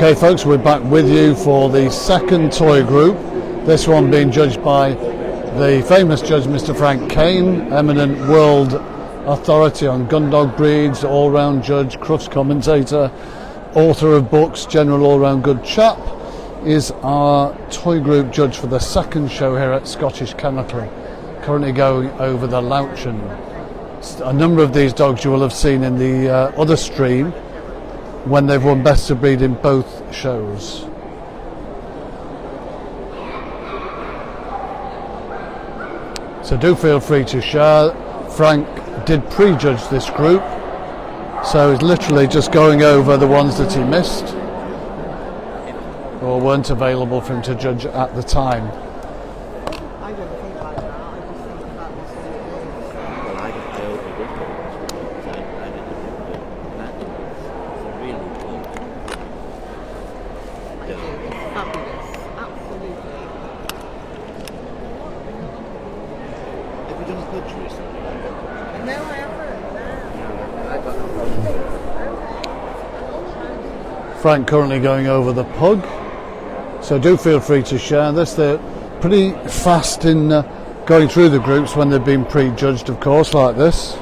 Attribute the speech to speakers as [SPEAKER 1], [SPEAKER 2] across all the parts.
[SPEAKER 1] Okay folks, we're back with you for the second toy group, this one being judged by the famous judge Mr. Frank Kane, eminent world authority on gun dog breeds, all-round judge, Crufts commentator, author of books, general all-round good chap, is our toy group judge for the second show here at Scottish Kennel, currently going over the Louchen. A number of these dogs you will have seen in the other stream when they've won Best of Breed in both shows. So do feel free to share. Frank did prejudge this group, so he's literally just going over the ones that he missed or weren't available for him to judge at the time.
[SPEAKER 2] I don't think like that. I just think about this.
[SPEAKER 3] Well, I hope he did. I didn't do that. It's a really good.
[SPEAKER 2] I do. It's fabulous. Absolutely.
[SPEAKER 3] Have you done a good recently?
[SPEAKER 2] No, I haven't.
[SPEAKER 3] No, I got no.
[SPEAKER 1] Frank currently going over the pug, so do feel free to share this. They're pretty fast in going through the groups when they've been prejudged, of course, like this.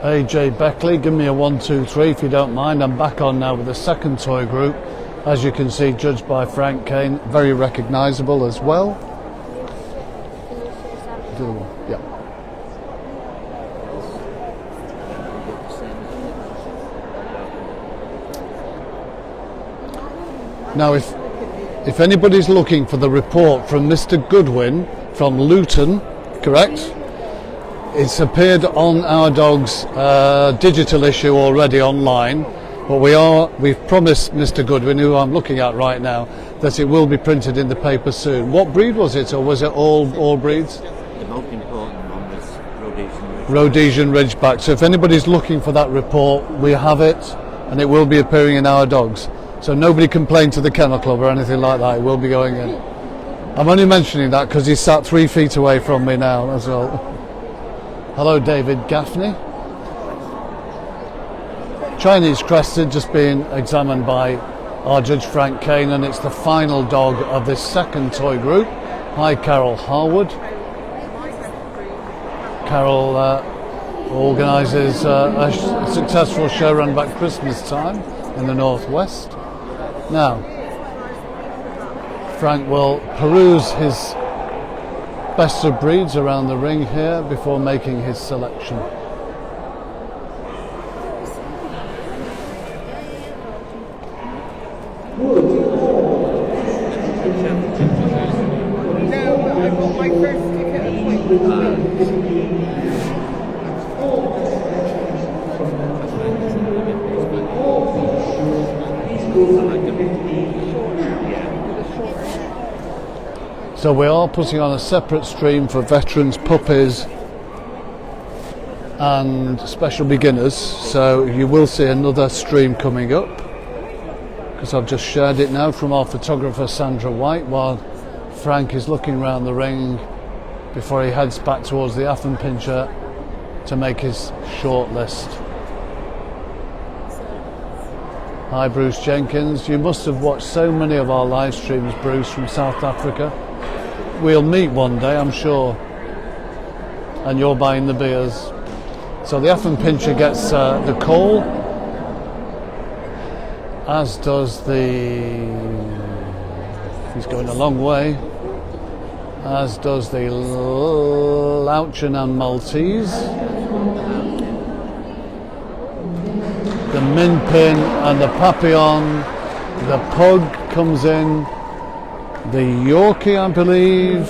[SPEAKER 1] AJ Beckley, give me a 1, 2, 3 if you don't mind. I'm back on now with the second toy group. As you can see, judged by Frank Kane, very recognisable as well. Yeah. Now, if anybody's looking for the report from Mr. Goodwin from Luton, correct? It's appeared on our dog's digital issue already online, but we've promised Mr. Goodwin, who I'm looking at right now, that it will be printed in the paper soon. What breed was it, or was it all breeds?
[SPEAKER 3] The most important one was Rhodesian Ridgeback.
[SPEAKER 1] Rhodesian Ridgeback. So if anybody's looking for that report, we have it, and it will be appearing in our dogs. So nobody complain to the Kennel Club or anything like that. It will be going in. I'm only mentioning that because he's sat 3 feet away from me now as well. Hello, David Gaffney. Chinese crested, just being examined by our judge Frank Kane, and it's the final dog of this second toy group. Hi, Carol Harwood. Carol organises a successful show run back Christmas time in the northwest. Now, Frank will peruse his Best of Breeds around the ring here before making his selection.
[SPEAKER 2] No, I got my first ticket appointment.
[SPEAKER 1] So we are putting on a separate stream for veterans, puppies and special beginners, so you will see another stream coming up because I've just shared it now from our photographer Sandra White while Frank is looking around the ring before he heads back towards the Affenpinscher to make his short list. Hi Bruce Jenkins, you must have watched so many of our live streams, Bruce, from South Africa. We'll meet one day, I'm sure, and you're buying the beers. So the Affenpinscher gets the call, as does he's going a long way, as does the Louchen and Maltese. The Min Pin and the Papillon, the Pug comes in, the Yorkie, I believe,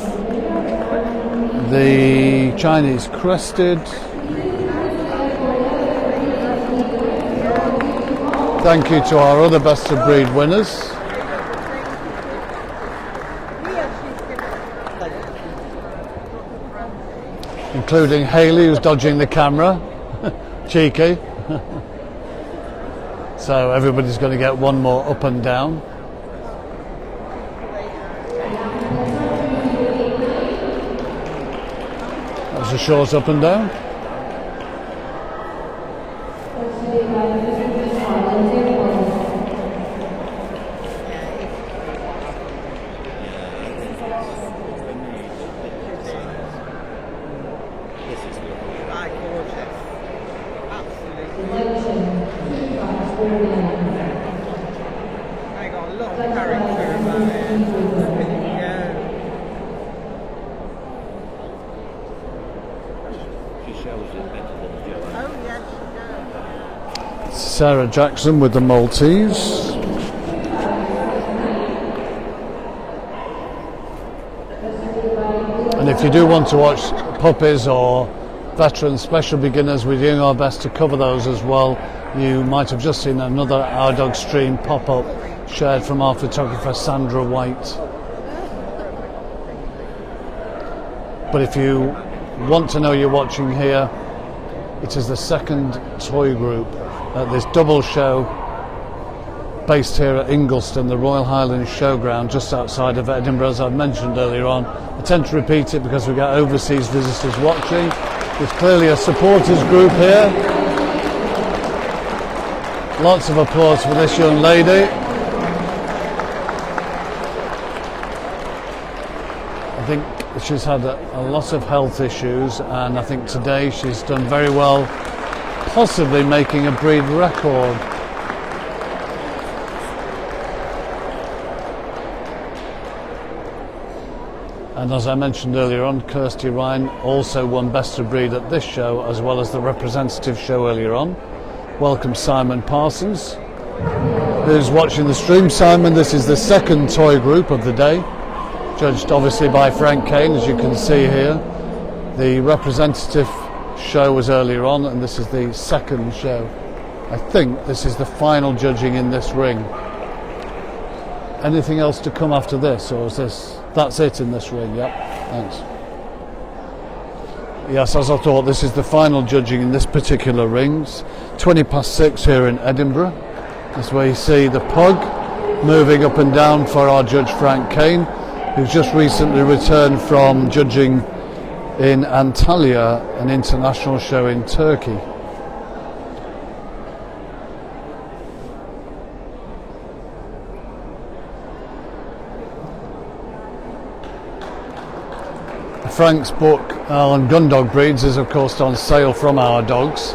[SPEAKER 1] the Chinese Crested, Thank you to our other Best of Breed winners. Including Hayley, who's dodging the camera. Cheeky. So everybody's going to get one more up and down. That's a short up and down.
[SPEAKER 2] I got a lot of character about it. Yeah.
[SPEAKER 3] She shows it better than Joanne.
[SPEAKER 2] Oh, yes, she does.
[SPEAKER 1] Sarah Jackson with the Maltese. And if you do want to watch puppies or veteran special beginners, we're doing our best to cover those as well. You might have just seen another Our Dog stream pop up shared from our photographer Sandra White. But if you want to know you're watching here, it is the second toy group at this double show based here at Ingliston, the Royal Highlands Showground just outside of Edinburgh, as I've mentioned earlier on. I tend to repeat it because we get overseas visitors watching. There's clearly a supporters group here. Lots of applause for this young lady. I think she's had a lot of health issues, and I think today she's done very well, possibly making a breed record. And as I mentioned earlier on, Kirsty Ryan also won Best of Breed at this show as well as the representative show earlier on. Welcome Simon Parsons, who's watching the stream. Simon, this is the second toy group of the day, judged obviously by Frank Kane, as you can see here. The representative show was earlier on, and this is the second show. I think this is the final judging in this ring. Anything else to come after this, or is that's it in this ring? Yep, thanks. Yes, as I thought, this is the final judging in this particular rings. 6:20 here in Edinburgh. That's where you see the pug moving up and down for our judge Frank Kane, who's just recently returned from judging in Antalya, an international show in Turkey. Frank's book on gun dog breeds is of course on sale from Our Dogs.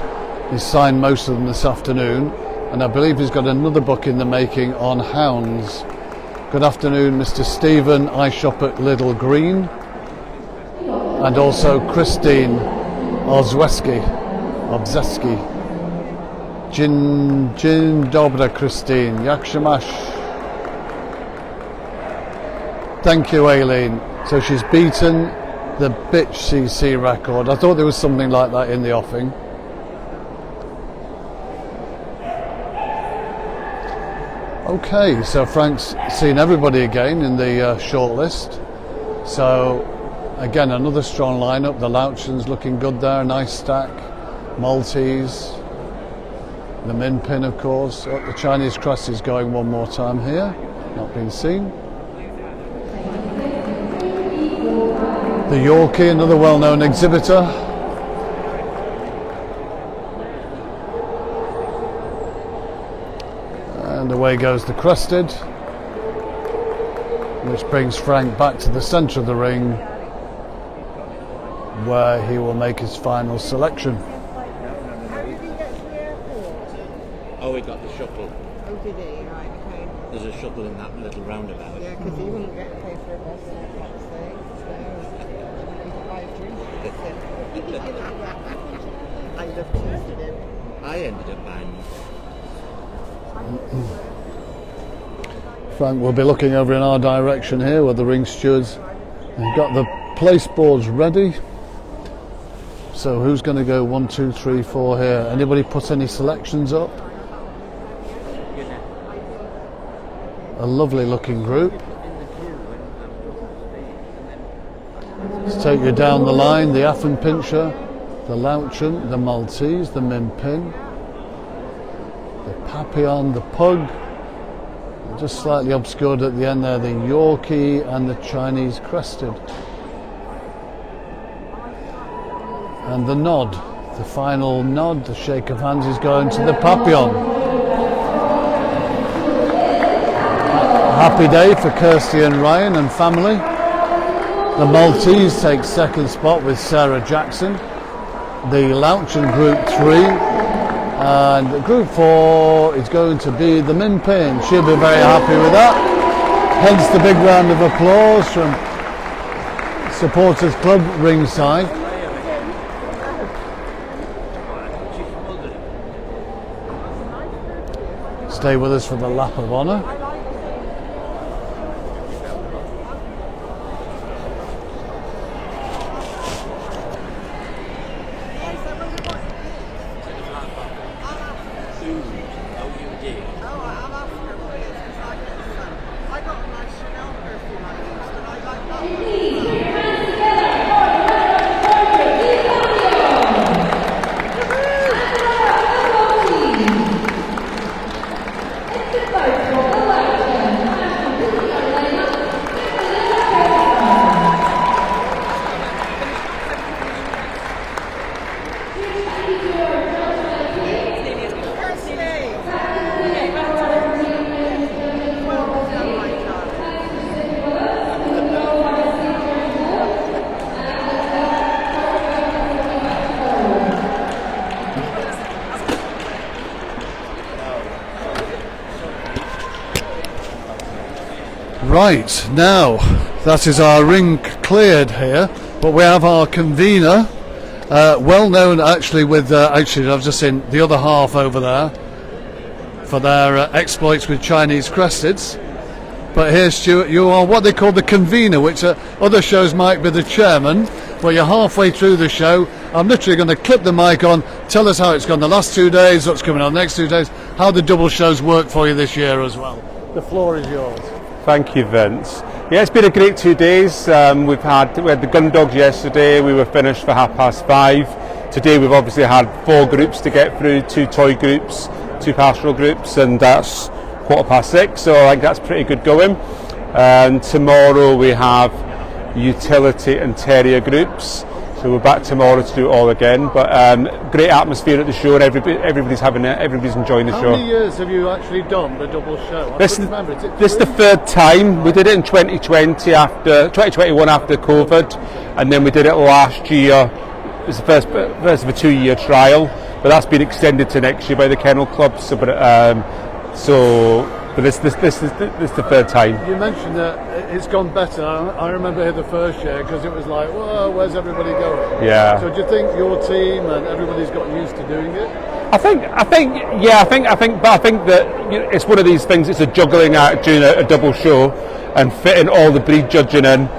[SPEAKER 1] He's signed most of them this afternoon, and I believe he's got another book in the making on hounds. Good afternoon, Mr. Stephen. I shop at Little Green, and also Christine Obzeski. Dzień dobry, Christine. Jak się masz? Thank you, Aileen. So she's beaten the bitch CC record. I thought there was something like that in the offing. Okay, so Frank's seen everybody again in the shortlist. So again, another strong lineup. The Louchens looking good there, nice stack. Maltese, the Min Pin of course. Oh, the Chinese Cross is going one more time here, not been seen. The Yorkie, another well-known exhibitor. And away goes the Crested, which brings Frank back to the centre of the ring, where he will make his final selection.
[SPEAKER 2] How did he get to the airport?
[SPEAKER 3] Oh, we got the shuttle.
[SPEAKER 2] Oh, did he? Right, okay.
[SPEAKER 3] There's a shuttle in that little roundabout.
[SPEAKER 2] Yeah, because he wouldn't get paid for a bus at that stage. So, he could buy a drink. I love teasing him.
[SPEAKER 3] I ended up buying.
[SPEAKER 1] Frank will be looking over in our direction here, where the ring stewards have got the place boards ready. So who's going to go 1, 2, 3, 4 here? Anybody put any selections up? A lovely looking group. Let's take you down the line. The Affenpinscher, the Lauchen, the Maltese, the Min-Pin, the Papillon, the Pug, just slightly obscured at the end there, the Yorkie and the Chinese Crested. And the Nod, the final nod, the shake of hands is going to the Papillon. Happy day for Kirsty and Ryan and family. The Maltese takes second spot with Sarah Jackson. The Lauchen Group 3. And Group 4 is going to be the Min-Pin. She'll be very happy with that. Hence the big round of applause from Supporters Club ringside. Stay with us for the lap of honour. Right, now that is our ring cleared here, but we have our convener, well known actually with, actually I've just seen the other half over there for their exploits with Chinese Cresteds. But here, Stuart, you are what they call the convener, which other shows might be the chairman. Well, you're halfway through the show. I'm literally going to clip the mic on, tell us how it's gone the last 2 days, what's coming on the next 2 days, how the double shows work for you this year as well. The floor is yours.
[SPEAKER 4] Thank you, Vince. Yeah, it's been a great 2 days. We had the gun dogs yesterday. We were finished for 5:30. Today we've obviously had 4 groups to get through, 2 toy groups, 2 pastoral groups, and that's 6:15. So I think that's pretty good going. And tomorrow we have utility and terrier groups. So we're back tomorrow to do it all again. But great atmosphere at the show, and everybody's enjoying the show.
[SPEAKER 1] How many years have you actually done the double show?
[SPEAKER 4] This is the 3rd time. We did it in 2021 after COVID, and then we did it last year. It was the first of a 2-year trial, but that's been extended to next year by the Kennel Club. So, but this is the 3rd time.
[SPEAKER 1] You mentioned that it's gone better. I remember here the first year because it was like, whoa, where's everybody going?
[SPEAKER 4] Yeah.
[SPEAKER 1] So do you think your team and everybody's gotten used to doing it?
[SPEAKER 4] I think that it's one of these things. It's a juggling act doing a double show and fitting all the breed judging in.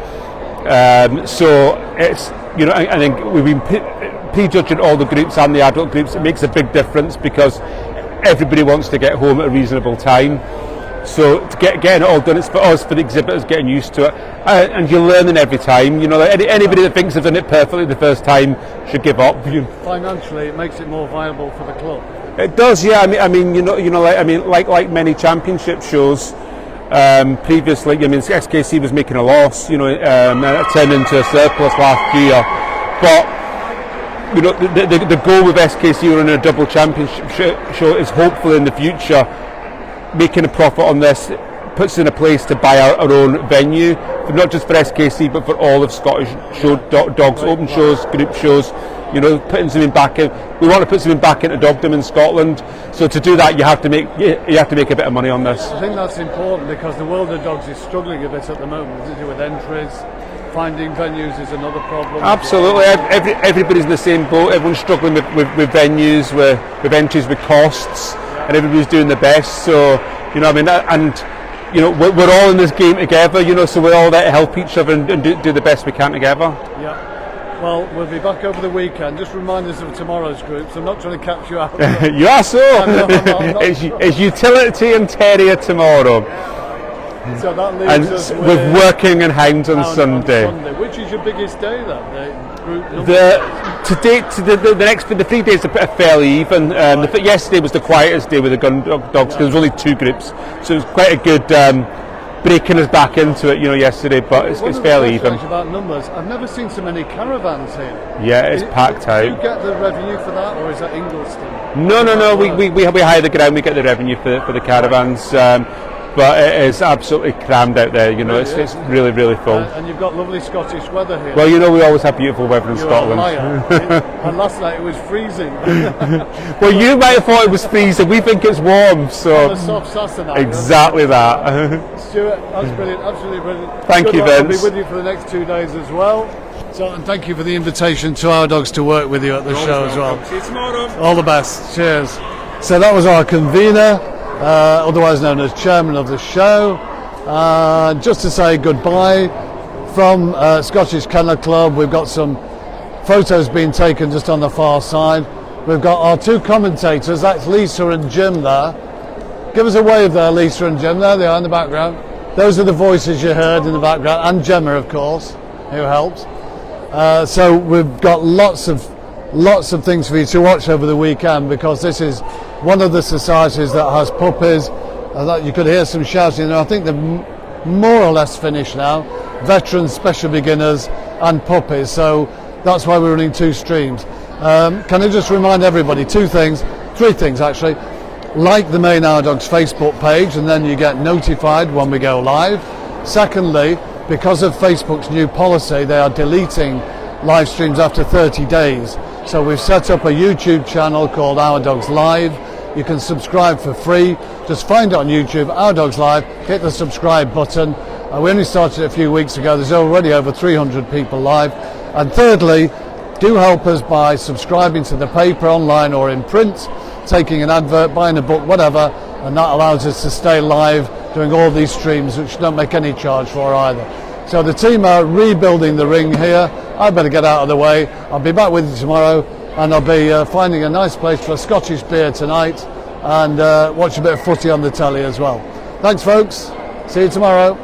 [SPEAKER 4] So it's I think we've been pre-judging all the groups and the adult groups. It makes a big difference because everybody wants to get home at a reasonable time. So to getting it all done, it's for us, for the exhibitors, getting used to it, and you're learning every time. Anybody that thinks they've done it perfectly the first time should give up.
[SPEAKER 1] Financially, it makes it more viable for the club.
[SPEAKER 4] It does, yeah. Like many championship shows previously. SKC was making a loss. It turned into a surplus last year, but. The goal with SKC running a double championship show is hopefully in the future making a profit on this puts us in a place to buy our own venue, not just for SKC but for all of Scottish show dogs, open shows, group shows. Putting something back in. We want to put something back into dogdom in Scotland. So to do that, you have to make a bit of money on this.
[SPEAKER 1] I think that's important because the world of dogs is struggling a bit at the moment to do with entries. Finding venues is another problem.
[SPEAKER 4] Absolutely, everybody's in the same boat. Everyone's struggling with venues, with entries, with costs, and everybody's doing the best. So we're all in this game together. So we're all there to help each other and do the best we can together.
[SPEAKER 1] Yeah. Well, we'll be back over the weekend. Just remind us of tomorrow's groups. I'm not trying to catch you out.
[SPEAKER 4] You are so. It's utility and terrier tomorrow.
[SPEAKER 1] So that
[SPEAKER 4] And
[SPEAKER 1] leaves us
[SPEAKER 4] with working and hounds on Sunday.
[SPEAKER 1] Which is your biggest day then? The group number?
[SPEAKER 4] The next the 3 days are fairly even. Yesterday was the quietest day with the gun dogs because there was only 2 groups, so it was quite a good breaking us back into it. Yesterday, but it's fairly even.
[SPEAKER 1] About numbers, I've never seen so many caravans here.
[SPEAKER 4] Yeah, it's packed
[SPEAKER 1] Do you
[SPEAKER 4] out.
[SPEAKER 1] get the revenue for that, or is that Ingliston?
[SPEAKER 4] No. We hire the ground. We get the revenue for the caravans. But it is absolutely crammed out there. It's really, really full.
[SPEAKER 1] And you've got lovely Scottish weather here.
[SPEAKER 4] Well, we always have beautiful weather in
[SPEAKER 1] You're
[SPEAKER 4] Scotland.
[SPEAKER 1] a liar. And last night it was freezing.
[SPEAKER 4] Well, you might have thought it was freezing. We think it's warm, so
[SPEAKER 1] On a soft Saturday.
[SPEAKER 4] exactly that.
[SPEAKER 1] Stuart, that's brilliant, absolutely brilliant.
[SPEAKER 4] Thank
[SPEAKER 1] Good
[SPEAKER 4] you,
[SPEAKER 1] luck. I'll be
[SPEAKER 4] Vince.
[SPEAKER 1] with you for the next 2 days as well. So, and thank you for the invitation to our dogs to work with you at the show as well.
[SPEAKER 4] See you tomorrow.
[SPEAKER 1] All the best. Cheers. So that was our convener, otherwise known as chairman of the show. Just to say goodbye from Scottish Kennel Club. We've got some photos being taken just on the far side. We've got our 2 commentators, that's Lisa and Jim there. Give us a wave there, Lisa and Jim. There they are in the background. Those are the voices you heard in the background, and Gemma, of course, who helped. So we've got lots of things for you to watch over the weekend, because this is one of the societies that has puppies. You could hear some shouting there. I think they're more or less finished now. Veterans, special beginners, and puppies. So that's why we're running 2 streams. Can I just remind everybody 3 things actually. Like the main Our Dogs Facebook page, and then you get notified when we go live. Secondly, because of Facebook's new policy, they are deleting live streams after 30 days. So we've set up a YouTube channel called Our Dogs Live. You can subscribe for free. Just find it on YouTube, Our Dogs Live, hit the subscribe button. We only started a few weeks ago. There's already over 300 people live. And thirdly, do help us by subscribing to the paper online or in print, taking an advert, buying a book, whatever, and that allows us to stay live doing all these streams, which don't make any charge for either. So the team are rebuilding the ring here. I better get out of the way. I'll be back with you tomorrow, and I'll be finding a nice place for a Scottish beer tonight, and watch a bit of footy on the telly as well. Thanks folks, see you tomorrow.